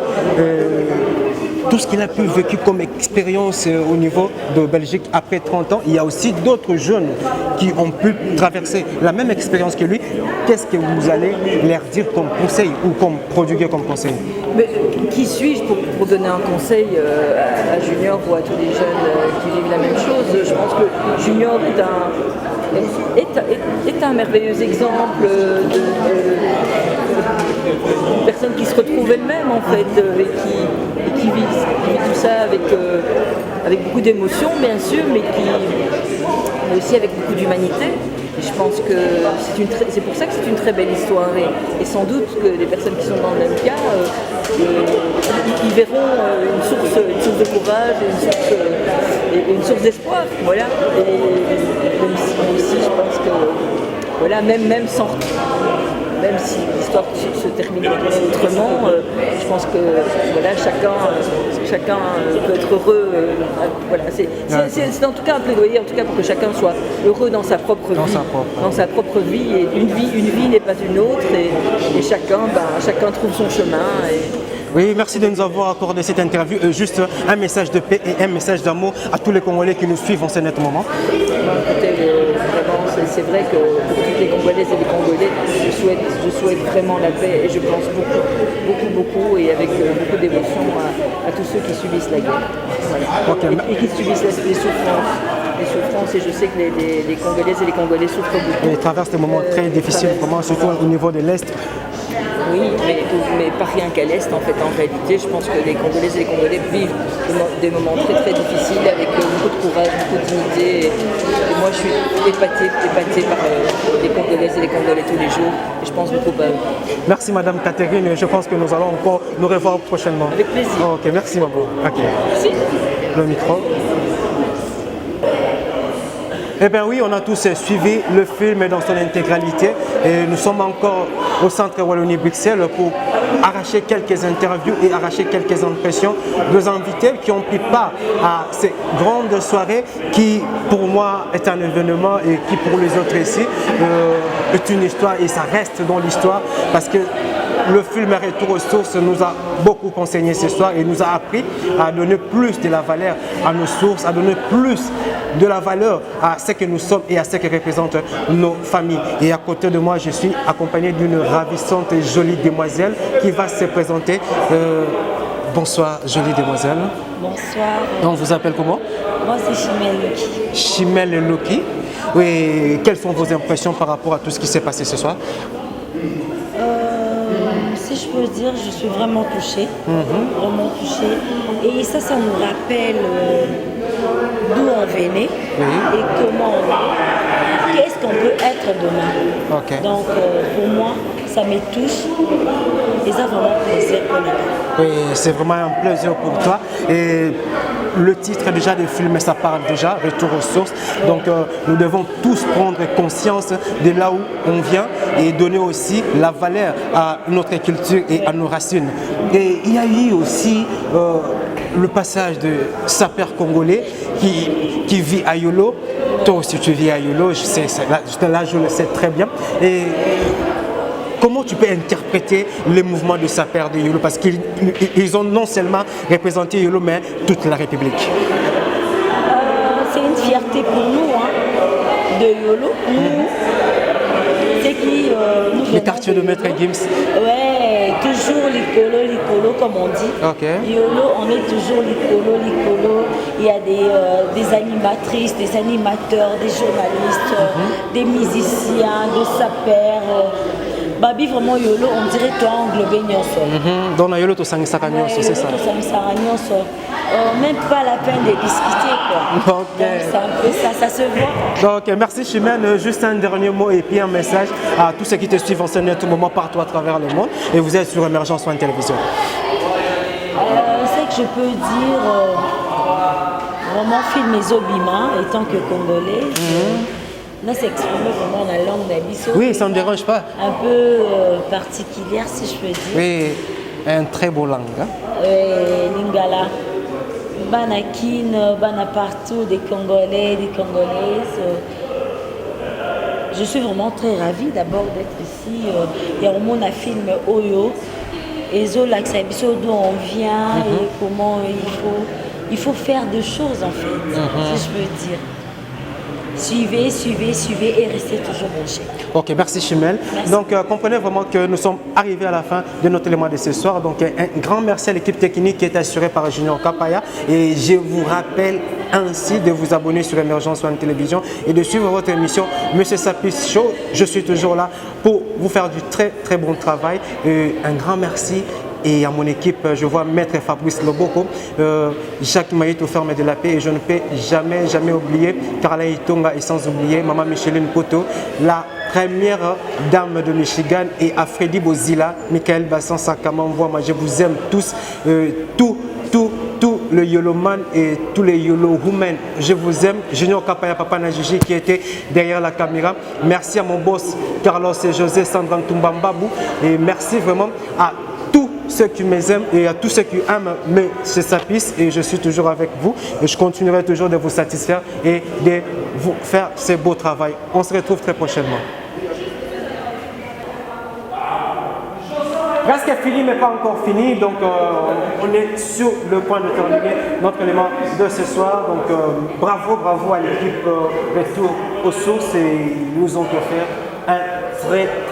Speaker 16: Tout ce qu'il a pu vécu comme expérience au niveau de Belgique après 30 ans, il y a aussi d'autres jeunes qui ont pu traverser la même expérience que lui. Qu'est-ce que vous allez leur dire comme conseil ou comme prodiguer comme conseil?
Speaker 10: Mais, qui suis-je pour donner un conseil à Junior ou à tous les jeunes qui vivent la même chose? Je pense que Junior est un merveilleux exemple d'une personne qui se retrouve elle-même en fait et qui vit tout ça avec beaucoup d'émotion bien sûr, mais aussi avec beaucoup d'humanité. Et je pense que c'est pour ça que c'est une très belle histoire et sans doute que les personnes qui sont dans le même cas, ils verront une source de courage et une source d'espoir. Voilà. Et même si je pense que voilà, même si l'histoire se termine autrement, je pense que voilà, chacun peut être heureux. Voilà, c'est en tout cas un plaidoyer, en tout cas pour que chacun soit heureux dans sa propre vie. Et une vie n'est pas une autre, et chacun trouve son chemin.
Speaker 16: Oui, merci de nous avoir accordé cette interview. Juste un message de paix et un message d'amour à tous les Congolais qui nous suivent en ce net moment.
Speaker 10: Écoutez, vraiment, c'est vrai que pour toutes les Congolaises et les Congolais, je souhaite vraiment la paix et je pense beaucoup et avec beaucoup d'émotion à tous ceux qui subissent la guerre. Voilà. Et qui subissent les souffrances. Et je sais que les Congolaises et les Congolais souffrent beaucoup.
Speaker 16: Ils traversent des moments très difficiles, vraiment, surtout au niveau de l'Est.
Speaker 10: Oui, mais pas rien qu'à l'Est en fait. En réalité, je pense que les Congolaises et les Congolais vivent des moments très très difficiles avec beaucoup de courage, beaucoup de dignité. Et moi, je suis épatée par les Congolaises et les Congolais tous les jours. Et je pense beaucoup à eux.
Speaker 16: Merci Madame Catherine, je pense que nous allons encore nous revoir prochainement.
Speaker 10: Avec plaisir.
Speaker 16: Ok, merci maman. Ok.
Speaker 10: Merci.
Speaker 16: Le micro. Eh bien oui, on a tous suivi le film dans son intégralité et nous sommes encore au centre Wallonie-Bruxelles pour arracher quelques interviews et arracher quelques impressions de invités qui ont pris part à ces grandes soirées qui pour moi est un événement et qui pour les autres ici est une histoire et ça reste dans l'histoire parce que le film Retour aux sources nous a beaucoup enseigné ce soir et nous a appris à donner plus de la valeur à nos sources, à donner plus de la valeur à ce que nous sommes et à ce que représentent nos familles. Et à côté de moi, je suis accompagné d'une ravissante et jolie demoiselle qui va se présenter. Bonsoir, jolie demoiselle.
Speaker 12: Bonsoir.
Speaker 16: On vous appelle comment?
Speaker 12: Moi, c'est Chimel Loki.
Speaker 16: Chimel Loki. Oui, quelles sont vos impressions par rapport à tout ce qui s'est passé ce soir?
Speaker 12: Si je peux dire, je suis vraiment touchée. Vraiment touchée. Et ça nous rappelle d'où on venait et comment on est. Qu'est-ce qu'on peut être demain.
Speaker 16: Okay.
Speaker 12: Donc, pour moi, ça me touche. Et ça, vraiment plaisir pour nous.
Speaker 16: Oui, c'est vraiment un plaisir pour toi. Et le titre déjà du film, ça parle déjà, Retour aux sources. Donc nous devons tous prendre conscience de là où on vient et donner aussi la valeur à notre culture et à nos racines. Et il y a eu aussi le passage de sapeur congolais qui vit à Yolo. Toi aussi tu vis à Yolo, là je le sais très bien. Et comment tu peux interpréter le mouvement de sapeurs de Yolo? Parce qu'ils ont non seulement représenté Yolo, mais toute la République.
Speaker 12: C'est une fierté pour nous, de Yolo. C'est qui
Speaker 16: le quartier de Maître Gims.
Speaker 12: Ouais, toujours l'icolo, comme on dit.
Speaker 16: Okay.
Speaker 12: Yolo, on est toujours l'icolo. Il y a des animatrices, des animateurs, des journalistes, des musiciens, des sapeurs. Babi vraiment Yolo, on dirait toi englobé nyonso.
Speaker 16: Donc Yolo to sangisaka nyonso, c'est ça.
Speaker 12: Même pas la peine de discuter quoi.
Speaker 16: Okay.
Speaker 12: Donc c'est un peu ça se voit.
Speaker 16: Donc merci Chimène, juste un dernier mot et puis un message à tous ceux qui te suivent en ce moment partout à travers le monde et vous êtes sur Émergence One Télévision.
Speaker 12: C'est que je peux dire vraiment filmer Zobima étant que congolaise. Là, c'est exprimé vraiment la langue d'Abisso.
Speaker 16: Oui, ça ne me dérange pas.
Speaker 12: Un peu particulière, si je peux dire.
Speaker 16: Oui, un très beau langue.
Speaker 12: Lingala. Banakin, Bana partout, des Congolais, des Congolaises. Je suis vraiment très ravie d'abord d'être ici. Il y a vraiment un film Oyo. Et Zolaxabisso, d'où on vient et comment il faut faire des choses en fait, si je peux dire. Suivez et restez toujours branchés.
Speaker 16: Ok, merci Chimel. Merci. Donc comprenez vraiment que nous sommes arrivés à la fin de notre élément de ce soir. Donc un grand merci à l'équipe technique qui est assurée par Junior Kapaya. Et je vous rappelle ainsi de vous abonner sur Émergence One Télévision et de suivre votre émission Monsieur Sapis Show. Je suis toujours là pour vous faire du très très bon travail. Un grand merci. Et à mon équipe, je vois Maître Fabrice Loboko, Jacques Maïto Ferme de la Paix et je ne peux jamais oublier Carla Itonga et sans oublier Maman Micheline Poto, la première dame de Michigan et à Freddy Bozila, Michael Bassan Sakamamvoa, moi je vous aime tous, tout le Yoloman et tous les Yolo Women, je vous aime. Junior Kapaya Papa Najiji qui était derrière la caméra. Merci à mon boss Carlos et José Sandran Tumbambabou et merci vraiment à ceux qui m'aiment et à tous ceux qui aiment mes Sapis et je suis toujours avec vous et je continuerai toujours de vous satisfaire et de vous faire ce beau travail. On se retrouve très prochainement. Presque fini mais pas encore fini, donc on est sur le point de terminer notre élément de ce soir. Donc bravo à l'équipe Retour aux sources et ils nous ont offert un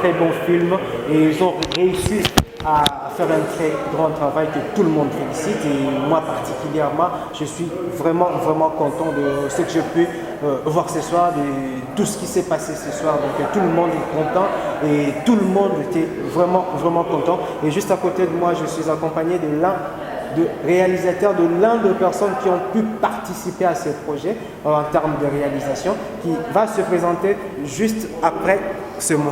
Speaker 16: très bon film et ils ont réussi à faire un très grand travail que tout le monde félicite et moi particulièrement je suis vraiment content de ce que j'ai pu voir ce soir, de tout ce qui s'est passé ce soir. Donc tout le monde est content et tout le monde était vraiment content et juste à côté de moi je suis accompagné de l'un de réalisateur, de l'un des personnes qui ont pu participer à ce projet en termes de réalisation, qui va se présenter juste après ce mot.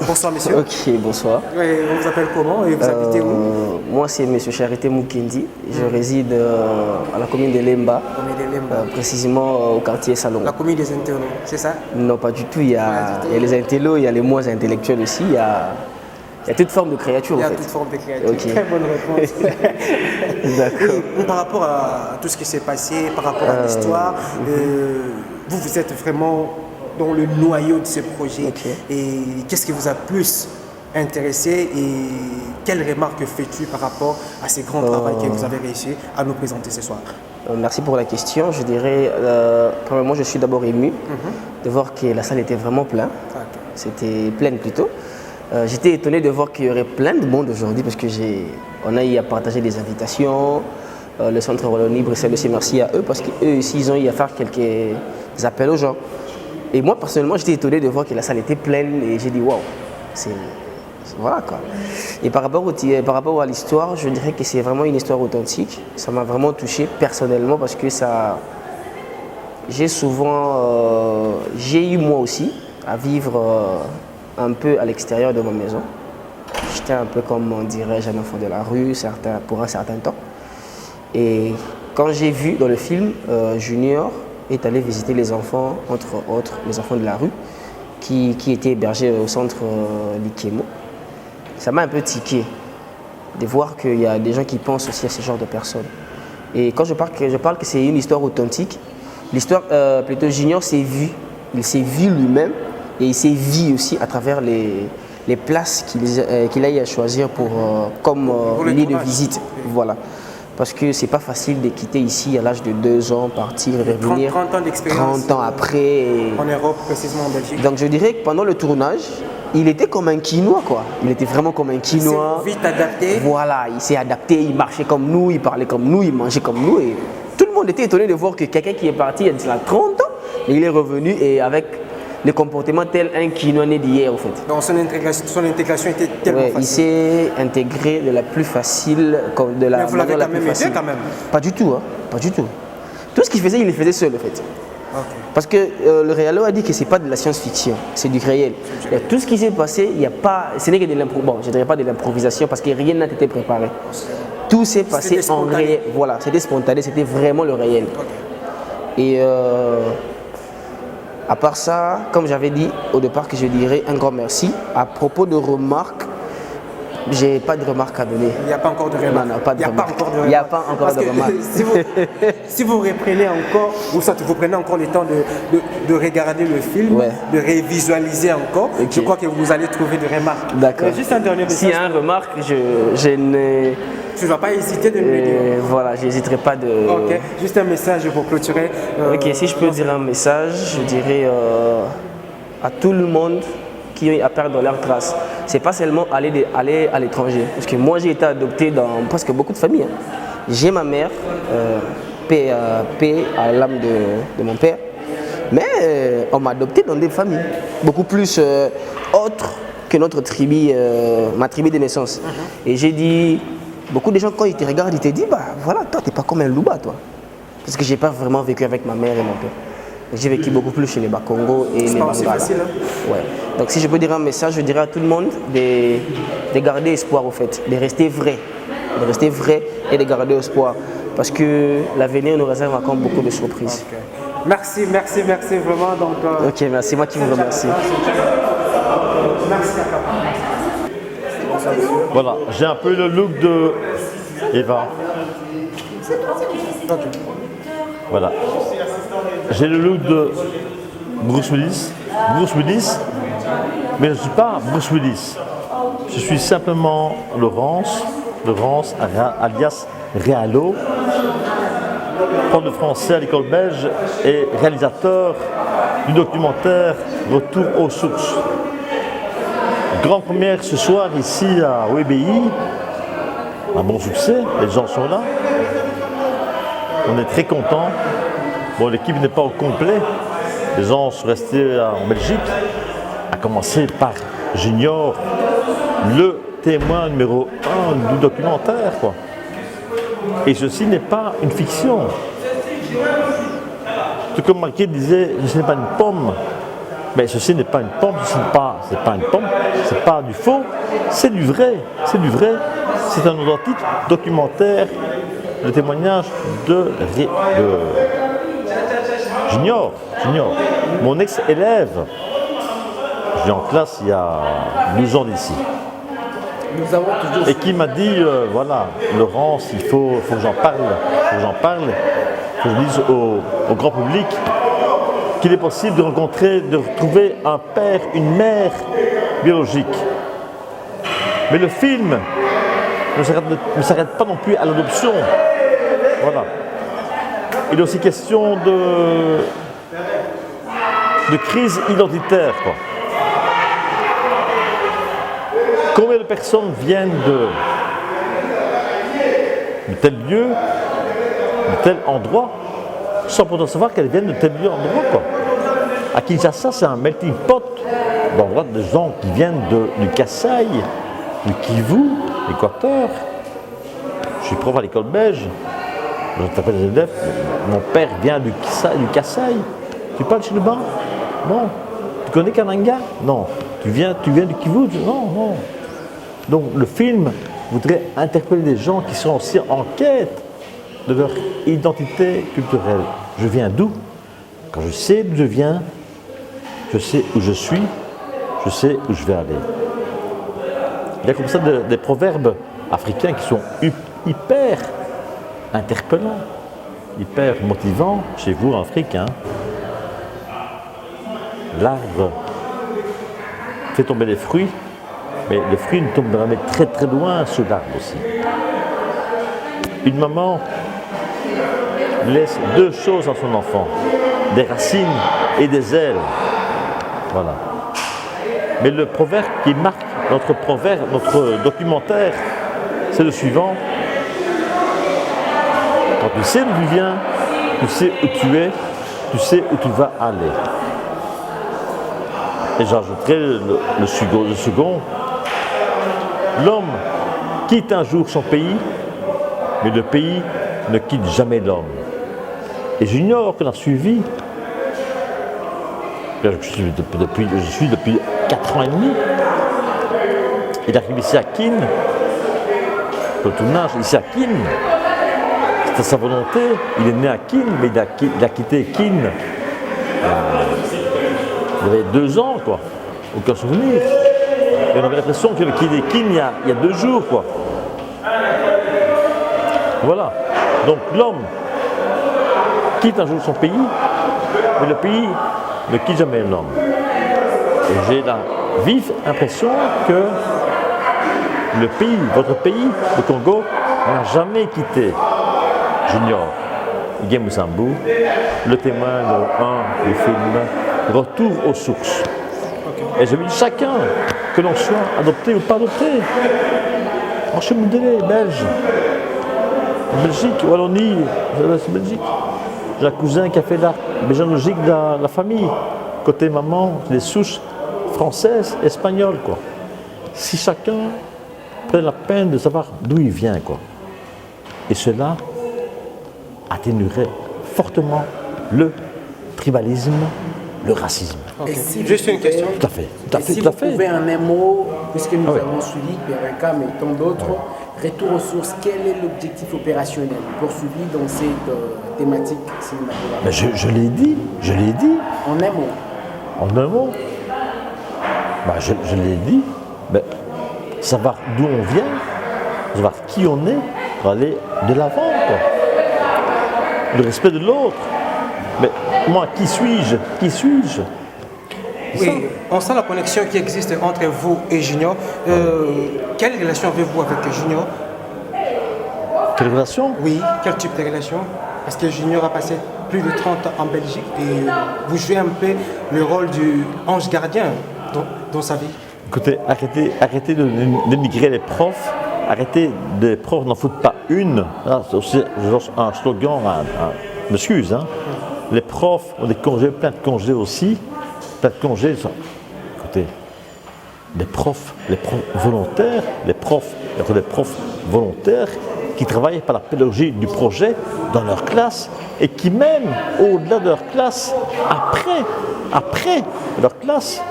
Speaker 16: Bonsoir messieurs.
Speaker 15: Ok, bonsoir.
Speaker 16: Et on vous appelle comment et vous habitez où?
Speaker 15: Moi c'est monsieur Charité Mukendi, je réside à la commune de Lemba, précisément au quartier Salon.
Speaker 16: La commune des intellos, c'est ça?
Speaker 15: Non, pas du tout, il y a les intellos, il y a les moins intellectuels aussi, il y a toute forme de créature en fait.
Speaker 16: Il y a toute forme de créature,
Speaker 15: Okay.
Speaker 16: Très bonne réponse.
Speaker 15: D'accord.
Speaker 16: Et par rapport à tout ce qui s'est passé, par rapport à l'histoire, vous êtes vraiment dans le noyau de ce projet. Et qu'est-ce qui vous a plus intéressé et quelles remarques fais-tu par rapport à ces grands travaux que vous avez réussi à nous présenter ce soir?
Speaker 15: Merci pour la question. Je dirais, premièrement, je suis d'abord ému de voir que la salle était vraiment pleine. C'était pleine plutôt. J'étais étonné de voir qu'il y aurait plein de monde aujourd'hui parce qu'on a eu à partager des invitations. Le Centre Wallonie-Bruxelles aussi, merci à eux parce qu'eux aussi, ils ont eu à faire quelques appels aux gens. Et moi, personnellement, j'étais étonné de voir que la salle était pleine et j'ai dit waouh, voilà quoi. Et par rapport à l'histoire, je dirais que c'est vraiment une histoire authentique. Ça m'a vraiment touché personnellement parce que j'ai eu moi aussi à vivre un peu à l'extérieur de ma maison. J'étais un peu comme, on dirait, un enfant de la rue pour un certain temps. Et quand j'ai vu dans le film, Junior est allé visiter les enfants, entre autres les enfants de la rue, qui étaient hébergés au centre Likemo. Ça m'a un peu tiqué de voir qu'il y a des gens qui pensent aussi à ce genre de personnes. Et quand je parle que c'est une histoire authentique, l'histoire, plutôt Junior s'est vu, il s'est vu lui-même et il s'est vu aussi à travers les places qu'il a eu à choisir comme lieu de visite. Voilà. Parce que c'est pas facile de quitter ici à l'âge de 2 ans, partir et revenir
Speaker 16: 30 ans d'expérience
Speaker 15: 30 ans après.
Speaker 16: En Europe, précisément en Belgique.
Speaker 15: Donc je dirais que pendant le tournage, il était comme un Quinois quoi. Il était vraiment comme un Quinois.
Speaker 16: Il s'est vite adapté.
Speaker 15: Voilà, il s'est adapté, il marchait comme nous, il parlait comme nous, il mangeait comme nous. Et tout le monde était étonné de voir que quelqu'un qui est parti il y a 30 ans, et il est revenu et avec le comportement tel un Quinois né d'hier en fait.
Speaker 16: Donc son intégration était tellement facile.
Speaker 15: Il s'est intégré de la plus facile, de la
Speaker 16: Mais vous l'avez
Speaker 15: manière la
Speaker 16: quand
Speaker 15: plus
Speaker 16: même aidé
Speaker 15: facile.
Speaker 16: quand même.
Speaker 15: Pas du tout, hein, pas du tout. Tout ce qu'il faisait, il le faisait seul en fait. Parce que le réalo a dit que c'est pas de la science-fiction, c'est du réel. Et tout ce qui s'est passé, ce n'est que de l'improvisation. Bon, je ne dirais pas de l'improvisation parce que rien n'a été préparé. Tout s'est passé en réel. Voilà, c'était spontané, c'était vraiment le réel. Et à part ça, comme j'avais dit au départ que je dirais un grand merci. À propos de remarques, j'ai pas de remarques à donner.
Speaker 16: Il n'y a pas encore de remarques.
Speaker 15: Non, pas de remarques. Il n'y a pas encore de remarques.
Speaker 16: Si vous reprenez encore, ou soit vous prenez encore le temps de regarder le film, de révisualiser encore, je crois que vous allez trouver des remarques.
Speaker 15: D'accord.
Speaker 16: Juste un dernier message.
Speaker 15: S'il y a une remarque, je ne...
Speaker 16: Tu ne vas pas hésiter de me le dire.
Speaker 15: Voilà, je n'hésiterai pas de...
Speaker 16: Ok, juste un message pour clôturer.
Speaker 15: Ok, si je peux dire un message, je dirais à tout le monde qui a perdre leur trace. C'est pas seulement aller à l'étranger. Parce que moi, j'ai été adopté dans presque beaucoup de familles. J'ai ma mère, paix à l'âme de mon père. Mais on m'a adopté dans des familles beaucoup plus autres que notre tribu, ma tribu de naissance. Et j'ai dit, beaucoup de gens quand ils te regardent, ils te disent, bah voilà, toi t'es pas comme un louba toi. Parce que j'ai pas vraiment vécu avec ma mère et mon père. J'ai vécu beaucoup plus chez les Bakongo et les Bangala.
Speaker 16: C'est facile, hein?
Speaker 15: Ouais. Donc si je peux dire un message, je dirais à tout le monde de garder espoir au fait, de rester vrai. De rester vrai et de garder espoir. Parce que l'avenir nous réserve encore beaucoup de surprises.
Speaker 16: Okay. Merci vraiment. Donc,
Speaker 15: ok, merci, moi qui vous remercie.
Speaker 16: Merci à Papa.
Speaker 3: Voilà, j'ai un peu le look de Eva. Voilà. J'ai le look de Bruce Willis, mais je ne suis pas Bruce Willis. Je suis simplement Laurence alias Réalo, prof de français à l'école belge et réalisateur du documentaire Retour aux sources. Grande première ce soir ici à OEBI, un bon succès, les gens sont là. On est très contents. Bon, l'équipe n'est pas au complet, les gens sont restés en Belgique, à commencer par Junior, le témoin numéro 1 du documentaire, quoi.
Speaker 17: Et ceci n'est pas une fiction. Tout comme Marquet disait, ce n'est pas une pomme. Mais ceci n'est pas une pomme, c'est pas une pomme, c'est pas du faux, c'est du vrai, c'est du vrai. C'est un authentique documentaire, le témoignage de Junior, mon ex-élève. Je l'ai en classe il y a 12 ans d'ici. Et qui m'a dit, voilà, Laurence, il faut que j'en parle, que je dise au grand public qu'il est possible de retrouver un père, une mère biologique. Mais le film ne s'arrête pas non plus à l'adoption. Voilà. Il est aussi question de crise identitaire, quoi. Combien de personnes viennent de tel lieu, de tel endroit, sans pourtant savoir qu'elles viennent de tel lieu, endroit, quoi. À Kinshasa, c'est un melting pot d'endroits de gens qui viennent du Kasaï, du Kivu, l'Équateur. Je suis prof à l'école belge. Je t'appelle les élèves. Mon père vient du Kasaï. Tu parles Chiluba? Non. Tu connais Kananga? Non. Tu viens du Kivu? Non. Donc le film voudrait interpeller des gens qui sont aussi en quête de leur identité culturelle. Je viens d'où? Quand je sais d'où je viens, je sais où je suis, je sais où je vais aller. Il y a comme ça des proverbes africains qui sont hyper interpellants, hyper motivants chez vous en Afrique. Hein. L'arbre fait tomber les fruits, mais le fruit ne tombe jamais très très loin sous l'arbre aussi. Une maman laisse deux choses à son enfant, des racines et des ailes. Voilà. Mais le proverbe qui marque notre documentaire, c'est le suivant. Quand tu sais d'où tu viens, tu sais où tu es, tu sais où tu vas aller. Et j'ajouterai le second. L'homme quitte un jour son pays, mais le pays ne quitte jamais l'homme. Et Junior, qu'on a suivi, je suis depuis 4 ans et demi. Il arrive ici à Kin, le tournage ici à Kin. C'était sa volonté, il est né à Kin, mais il a quitté Kin. Il avait 2 ans, quoi, aucun souvenir. Et on avait l'impression qu'il avait quitté Kin il y a 2 jours, quoi. Voilà. Donc l'homme quitte un jour son pays, mais le pays ne quitte jamais l'homme. Et j'ai la vive impression que le pays, votre pays, le Congo, n'a jamais quitté Junior. Guillaume Sambou, le témoin du film Retour aux sources. Et je me dis chacun, que l'on soit adopté ou pas adopté, en Chemoudelé, Belge, en Belgique, Wallonie, c'est Belgique. J'ai un cousin qui a fait la généalogique de la famille. Côté maman, des souches françaises, espagnoles, quoi. Si chacun prend la peine de savoir d'où il vient, quoi. Et cela atténuerait fortement le tribalisme, le racisme.
Speaker 18: Okay. Si
Speaker 17: juste une question. Tout à fait.
Speaker 18: Si vous pouvez en un mot, puisque nous avons suivi Pereka, mais tant d'autres, Retour aux sources, quel est l'objectif opérationnel poursuivi dans cette thématique cinématographique?
Speaker 17: Mais je l'ai dit.
Speaker 18: En un mot.
Speaker 17: En un mot. Bah, je l'ai dit. Mais savoir d'où on vient, savoir qui on est, pour aller de l'avant, quoi. Le respect de l'autre. Mais moi, qui suis-je?
Speaker 16: Oui, on sent la connexion qui existe entre vous et Junior. Quelle relation avez-vous avec Junior?
Speaker 17: Quelle relation?
Speaker 16: Oui, quel type de relation? Parce que Junior a passé plus de 30 ans en Belgique et vous jouez un peu le rôle du ange gardien dans sa vie. Écoutez,
Speaker 17: arrêtez de dénigrer les profs. Arrêtez, les profs n'en foutent pas une. C'est aussi un slogan, m'excuse, hein. Les profs ont des congés, plein de congés aussi. Plein de congés. Écoutez, les profs volontaires, les profs volontaires qui travaillent par la pédagogie du projet dans leur classe et qui même, au-delà de leur classe, après leur classe,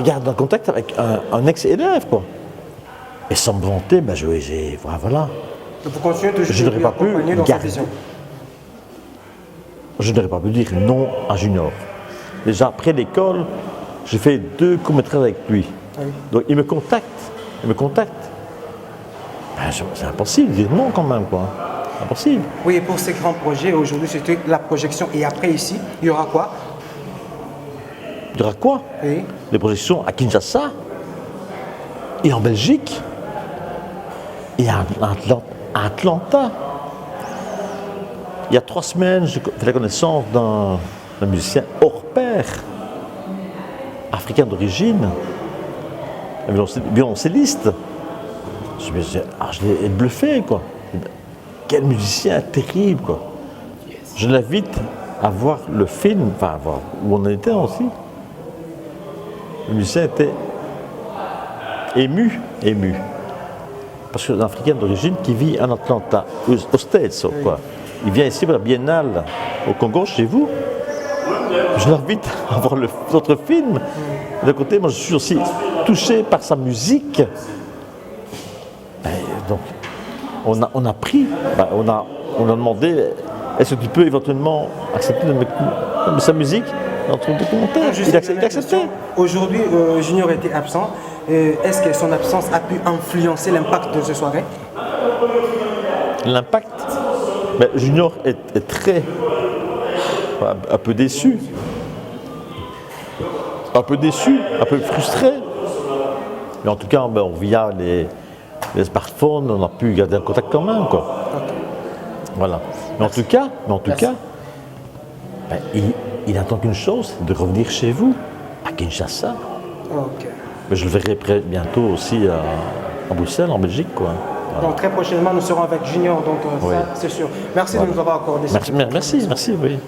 Speaker 17: gardent un contact avec un ex-élève, quoi. Et sans me vanter, ben voilà.
Speaker 16: Vous continuez toujours
Speaker 17: Je n'aurais
Speaker 16: à
Speaker 17: pas pu
Speaker 16: accompagner dans sa vision.
Speaker 17: Je n'aurais pas pu dire non à Junior. Déjà après l'école, j'ai fait 2 courts-métrages avec lui.
Speaker 16: Oui.
Speaker 17: Donc il me contacte. Ben, c'est impossible de dire non quand même, quoi. Impossible.
Speaker 16: Oui, et pour ces grands projets, aujourd'hui, c'était la projection. Et après, ici, il y aura quoi?
Speaker 17: Il y aura quoi?
Speaker 16: Oui.
Speaker 17: Les projections à Kinshasa et en Belgique et à Atlanta. Il y a 3 semaines, j'ai fait la connaissance d'un musicien hors pair, africain d'origine, un violoncelliste. Je l'ai bluffé, quoi. Quel musicien terrible, quoi. Je l'invite à voir le film, enfin à voir où on était aussi. Le musicien était ému. Parce que c'est un Africain d'origine qui vit en Atlanta, aux States, quoi. Il vient ici pour la biennale au Congo, chez vous. Je l'invite à voir votre film. D'un côté, moi je suis aussi touché par sa musique. Donc, on a pris, on a demandé, est-ce que tu peux éventuellement accepter sa musique dans ton documentaire? Il a accepté.
Speaker 16: Aujourd'hui, Junior était absent. Est-ce que son absence a pu influencer l'impact de cette soirée?
Speaker 17: L'impact? Junior est très, un peu déçu. Un peu frustré. Mais en tout cas, via les smartphones, on a pu garder un contact quand même, quoi. Voilà. Mais en tout cas, il attend qu'une chose, c'est de revenir chez vous, à Kinshasa.
Speaker 16: Ok.
Speaker 17: Mais je le verrai bientôt aussi à Bruxelles, en Belgique, quoi. Voilà.
Speaker 16: Donc très prochainement, nous serons avec Junior, donc
Speaker 17: oui.
Speaker 16: Ça, c'est sûr. Merci de nous avoir accordé.
Speaker 17: Merci, oui.